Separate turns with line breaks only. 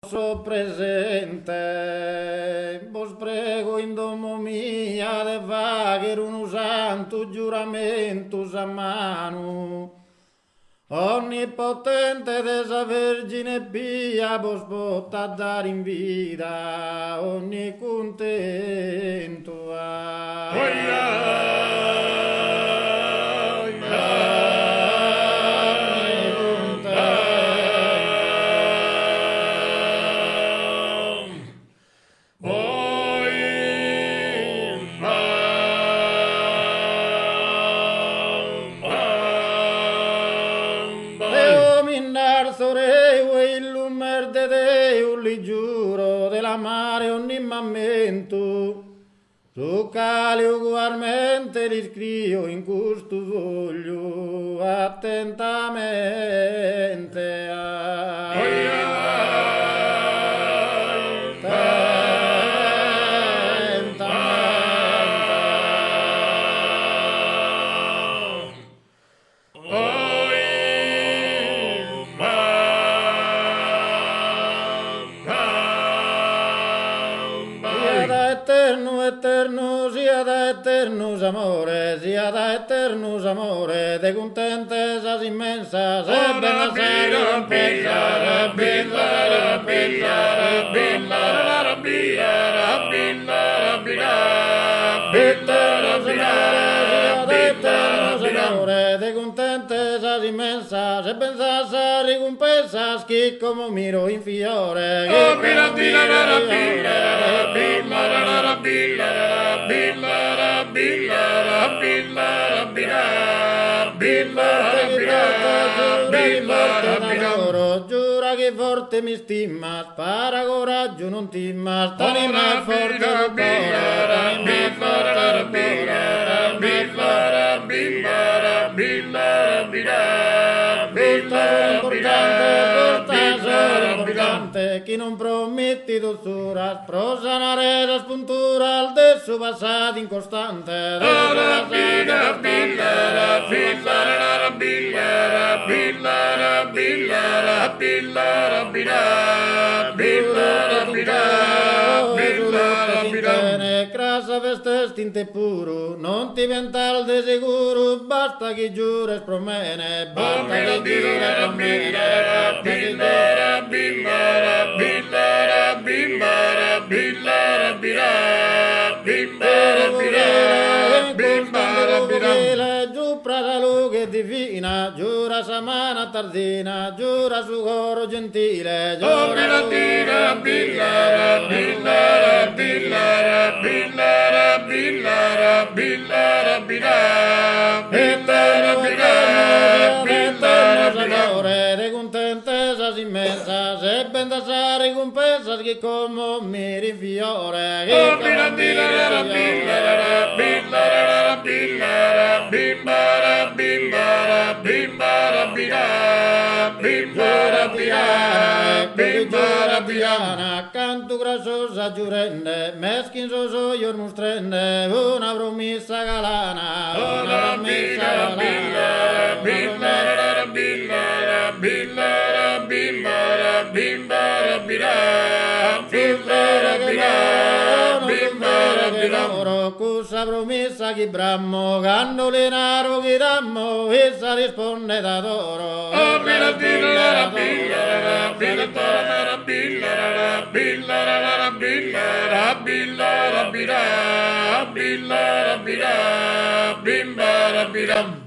so presente, vos prego in domo mia de fagher unu santo giuramentus a mano. Onnipotente desa Vergine Pia vos potrà dare in vita ogni contento. Il lumer de Deo li giuro dell'amare ogni momento, su cali ugualmente li scrivo in questo voglio attentamente. Eterno, sia da eternus amore, de contentesas immensas, e ben de contentesas immensas, e pensas a ricompensas, chi como miro in fiore. Giura che forte mi stima, spara coraggio non timma, t'anima forte del importante, chi non prometti dozzura, sprosanare la spuntura al desso passato incostante. Crasa vestesti in te puro, non ti vental de sicuro, basta che giura e spromene, basta che giura e promene. Giù prasa luce divina, giura samana tardina, giura su coro gentile, giura de contentesas immensas, e ben da sa ricompensas che come mi rifiore. Canto grassosa giurenne, meschin sosoior mustrenne, una promessa galana, una promessa galana. Cussa promessa che brammo, canno lenaro che dammo, essa risponde da d'oro. Bim